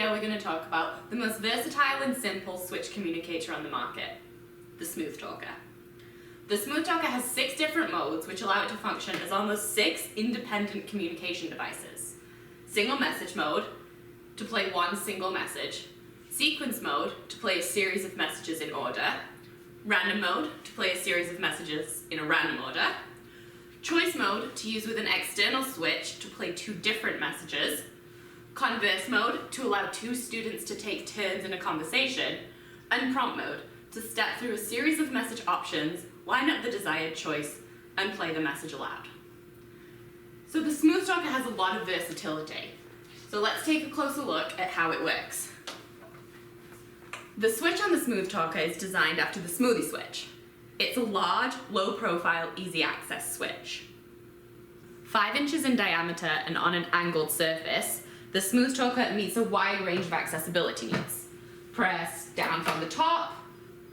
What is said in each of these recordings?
video we're going to talk about the most versatile and simple switch communicator on the market, the Smooth Talker. The Smooth Talker has 6 different modes which allow it to function as almost 6 independent communication devices. Single message mode, to play one single message. Sequence mode, to play a series of messages in order. Random mode, to play a series of messages in a random order. Choice mode, to use with an external switch to play 2 different messages. Converse mode, to allow 2 students to take turns in a conversation. And prompt mode, to step through a series of message options, line up the desired choice, and play the message aloud. So the Smooth Talker has a lot of versatility. So let's take a closer look at how it works. The switch on the Smooth Talker is designed after the smoothie switch. It's a large, low-profile, easy-access switch. 5 inches in diameter and on an angled surface, the Smooth Talker meets a wide range of accessibility needs. Press down from the top,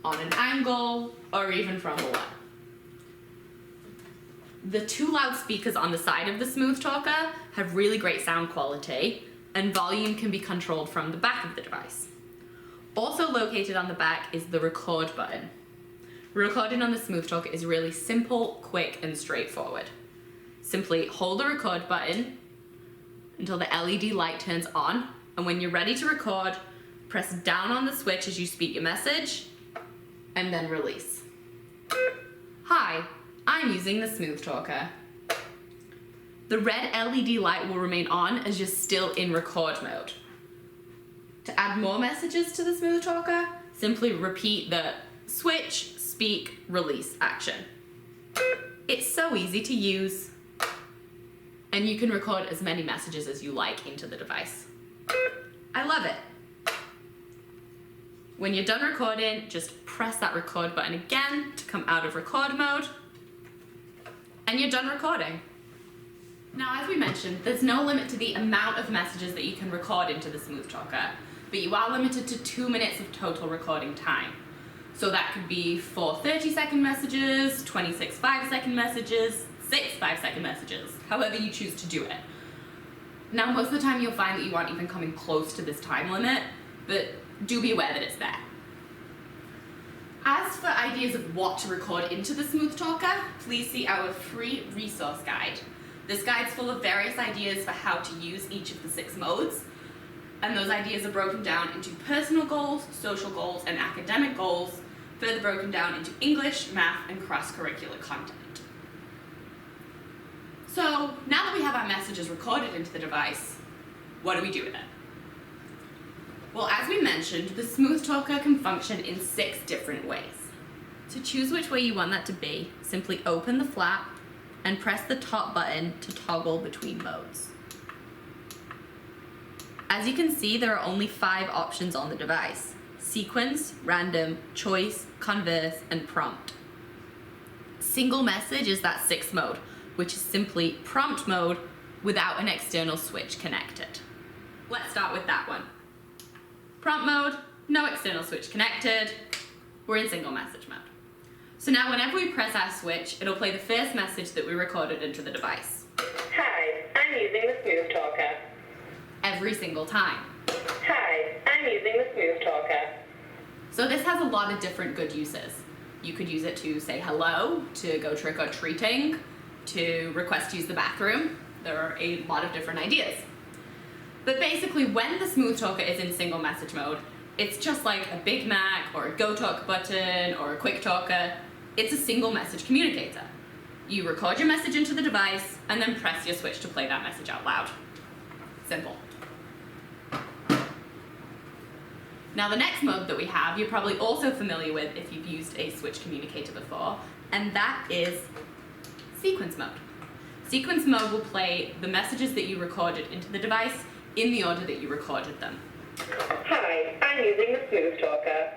on an angle, or even from below. The 2 loudspeakers on the side of the Smooth Talker have really great sound quality, and volume can be controlled from the back of the device. Also located on the back is the record button. Recording on the Smooth Talker is really simple, quick, and straightforward. Simply hold the record button until the LED light turns on, and when you're ready to record, press down on the switch as you speak your message, and then release. Hi, I'm using the Smooth Talker. The red LED light will remain on as you're still in record mode. To add more messages to the Smooth Talker, simply repeat the switch, speak, release action. It's so easy to use, and you can record as many messages as you like into the device. I love it. When you're done recording, just press that record button again to come out of record mode, and you're done recording. Now, as we mentioned, there's no limit to the amount of messages that you can record into the Smooth Talker, but you are limited to 2 minutes of total recording time. So that could be 4 30-second messages, 26 5-second messages, 6 5-second messages, however you choose to do it. Now, most of the time you'll find that you aren't even coming close to this time limit, but do be aware that it's there. As for ideas of what to record into the Smooth Talker, please see our free resource guide. This guide's full of various ideas for how to use each of the 6 modes, and those ideas are broken down into personal goals, social goals, and academic goals, further broken down into English, math, and cross-curricular content. So, now that we have our messages recorded into the device, what do we do with it? Well, as we mentioned, the Smooth Talker can function in 6 different ways. To choose which way you want that to be, simply open the flap and press the top button to toggle between modes. As you can see, there are only 5 options on the device: sequence, random, choice, converse, and prompt. Single message is that 6th mode, which is simply prompt mode without an external switch connected. Let's start with that one. Prompt mode, no external switch connected. We're in single message mode. So now whenever we press our switch, it'll play the first message that we recorded into the device. Hi, I'm using the Smooth Talker. Every single time. Hi, I'm using the Smooth Talker. So this has a lot of different good uses. You could use it to say hello, to go trick-or-treating, to request to use the bathroom. There are a lot of different ideas. But basically, when the Smooth Talker is in single message mode, it's just like a Big Mac or a Go Talk button or a Quick Talker. It's a single message communicator. You record your message into the device and then press your switch to play that message out loud. Simple. Now, the next mode that we have, you're probably also familiar with if you've used a switch communicator before, and that is sequence mode. Sequence mode will play the messages that you recorded into the device in the order that you recorded them. Hi, I'm using the Smooth Talker.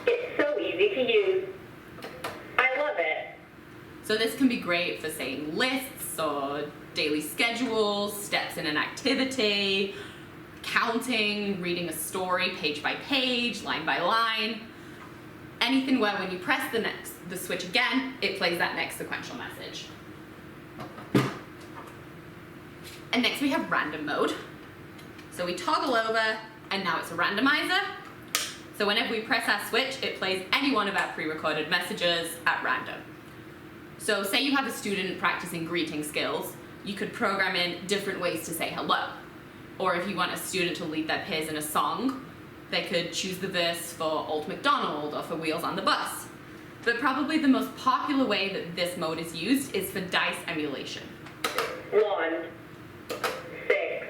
It's so easy to use. I love it. So this can be great for saying lists or daily schedules, steps in an activity, counting, reading a story page by page, line by line. Anything where when you press the switch again, it plays that next sequential message. And next we have random mode. So So we toggle over, and now it's a randomizer. So whenever we press our switch, it plays any one of our pre-recorded messages at random. So say you have a student practicing greeting skills, you could program in different ways to say hello. Or if you want a student to lead their peers in a song, they could choose the verse for Old MacDonald or for Wheels on the Bus. But probably the most popular way that this mode is used is for dice emulation. 1, 6,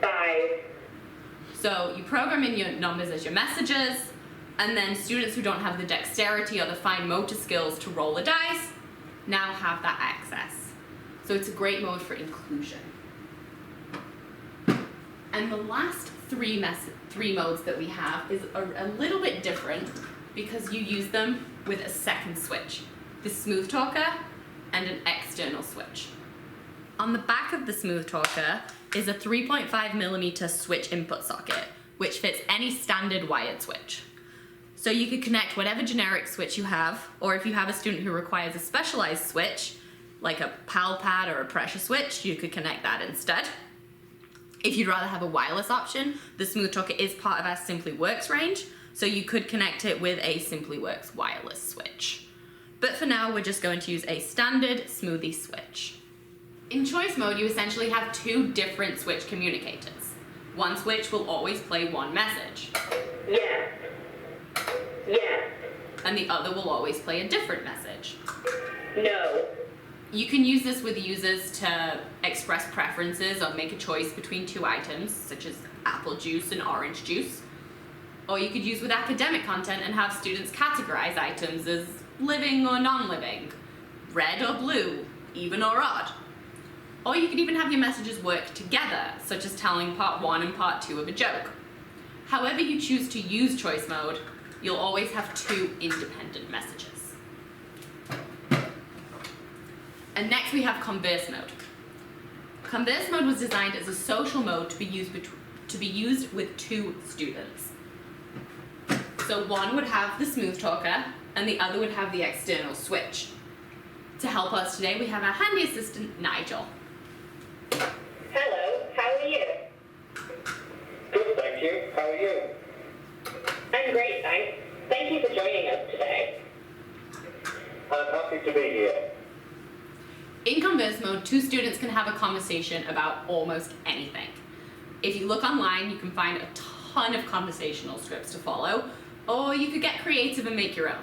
5. So you program in your numbers as your messages, and then students who don't have the dexterity or the fine motor skills to roll the dice now have that access. So it's a great mode for inclusion. And the last three modes that we have is a little bit different because you use them with a second switch, the smooth talker and an external switch. On the back of the smooth talker is a 3.5mm switch input socket, which fits any standard wired switch. So you could connect whatever generic switch you have, or if you have a student who requires a specialized switch, like a PAL pad or a pressure switch, you could connect that instead. If you'd rather have a wireless option, the smooth talker is part of our Simply Works range, so you could connect it with a Simply Works wireless switch. But for now, we're just going to use a standard smoothie switch. In choice mode, you essentially have two different switch communicators. One switch will always play one message. Yes. Yes. And the other will always play a different message. No. You can use this with users to express preferences or make a choice between two items, such as apple juice and orange juice. Or you could use with academic content and have students categorize items as living or non-living, red or blue, even or odd. Or you could even have your messages work together, such as telling part 1 and part 2 of a joke. However you choose to use choice mode, you'll always have two independent messages. And next we have converse mode. Converse mode was designed as a social mode to be used with two students. So one would have the smooth talker and the other would have the external switch. To help us today, we have our handy assistant, Nigel. Hello, how are you? Good, thank you. How are you? I'm great, thanks. Thank you for joining us today. I'm happy to be here. In converse mode, two students can have a conversation about almost anything. If you look online, you can find a ton of conversational scripts to follow, or you could get creative and make your own.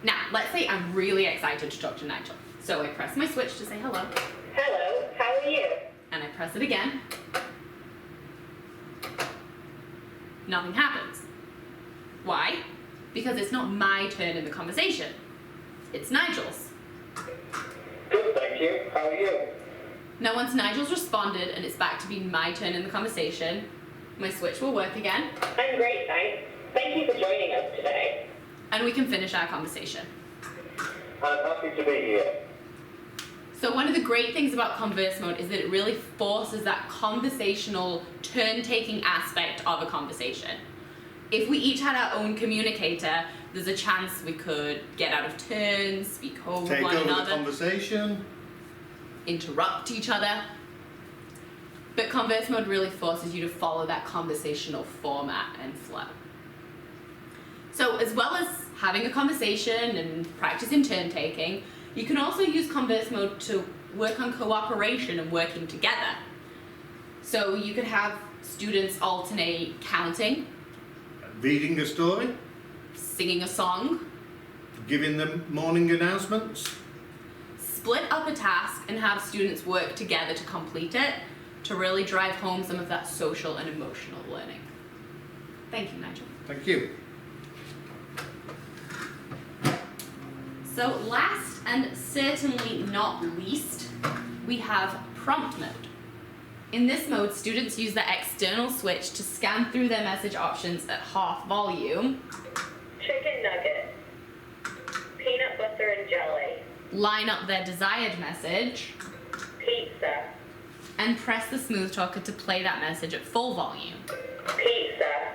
Now, let's say I'm really excited to talk to Nigel. So I press my switch to say hello. Hello, how are you? And I press it again. Nothing happens. Why? Because it's not my turn in the conversation. It's Nigel's. Good, thank you. How are you? Now once Nigel's responded and it's back to being my turn in the conversation, my switch will work again, I'm great, thanks. Thank you for joining us today. and we can finish our conversation. I'm happy to be here. So one of the great things about converse mode is that it really forces that conversational turn-taking aspect of a conversation. If we each had our own communicator, there's a chance we could get out of turn, speak over Take one over another, the conversation. interrupt each other. But converse mode really forces you to follow that conversational format and flow. So as well as having a conversation and practicing turn taking, you can also use converse mode to work on cooperation and working together. So you could have students alternate counting, Reading a story. singing a song, Giving them morning announcements. split up a task and have students work together to complete it to really drive home some of that social and emotional learning. Thank you, Nigel. Thank you. So last and certainly not least, we have prompt mode. In this mode, students use the external switch to scan through their message options at half volume, Chicken nugget. Peanut butter and jelly. line up their desired message, Pizza. and press the smooth talker to play that message at full volume. Pizza.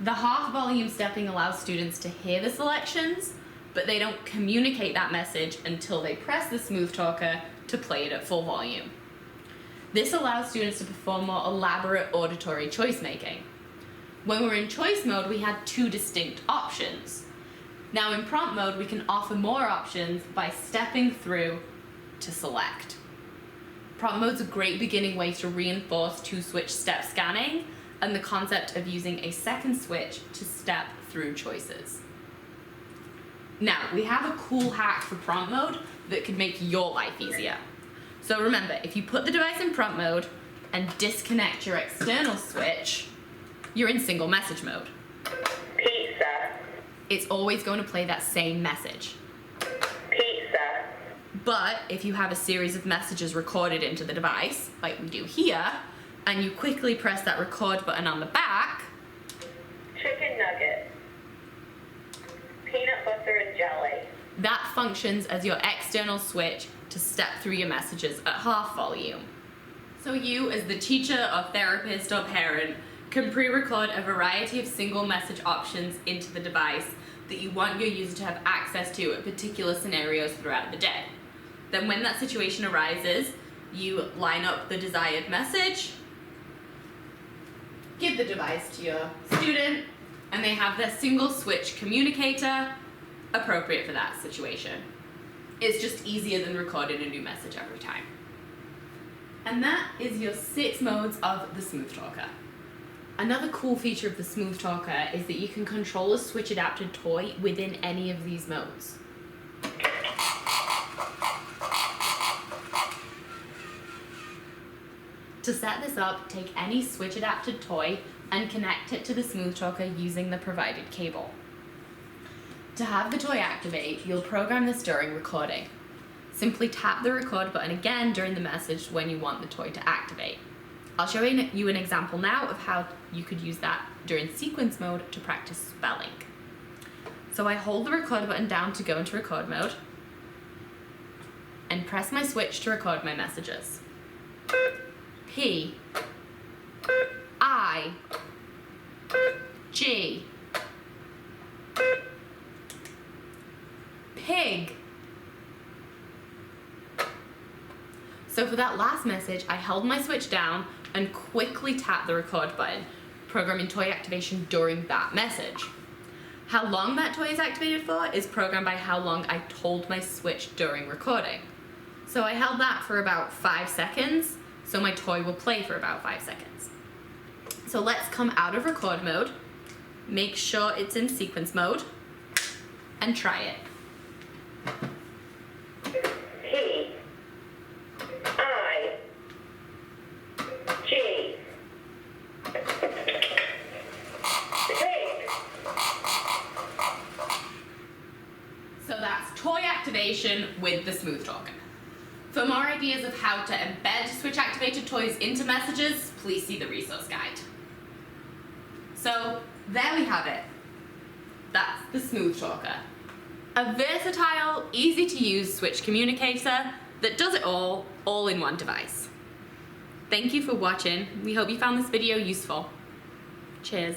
The half volume stepping allows students to hear the selections, but they don't communicate that message until they press the smooth talker to play it at full volume. This allows students to perform more elaborate auditory choice making. When we're in choice mode, we had two distinct options. Now in prompt mode, we can offer more options by stepping through to select. Prompt mode's a great beginning way to reinforce two-switch step scanning and the concept of using a second switch to step through choices. Now, we have a cool hack for prompt mode that could make your life easier. So remember, if you put the device in prompt mode and disconnect your external switch, you're in single message mode. Pizza. It's always going to play that same message. Pizza. But if you have a series of messages recorded into the device, like we do here, and you quickly press that record button on the back, Chicken nugget. Peanut butter and jelly. that functions as your external switch to step through your messages at half volume. So you, as the teacher or therapist or parent, can pre-record a variety of single message options into the device that you want your user to have access to at particular scenarios throughout the day. Then when that situation arises, you line up the desired message, give the device to your student, and they have their single switch communicator appropriate for that situation. It's just easier than recording a new message every time. And that is your 6 modes of the Smooth Talker. Another cool feature of the Smooth Talker is that you can control a switch adapted toy within any of these modes. To set this up, take any switch adapted toy and connect it to the Smooth Talker using the provided cable. To have the toy activate, you'll program this during recording. Simply tap the record button again during the message when you want the toy to activate. I'll show you an example now of how you could use that during sequence mode to practice spelling. So I hold the record button down to go into record mode and press my switch to record my messages. P, I, G, pig. So for that last message, I held my switch down and quickly tapped the record button, programming toy activation during that message. How long that toy is activated for is programmed by how long I told my switch during recording. So I held that for about 5 seconds, so my toy will play for about 5 seconds. So let's come out of record mode, make sure it's in sequence mode, and try it. P, I, G, pig. So that's toy activation with the Smooth Talker. For more ideas of how to embed switch activated toys into messages, please see the resource guide. So there we have it. That's the Smooth Talker. A versatile, easy to use switch communicator that does it all in one device. Thank you for watching. We hope you found this video useful. Cheers.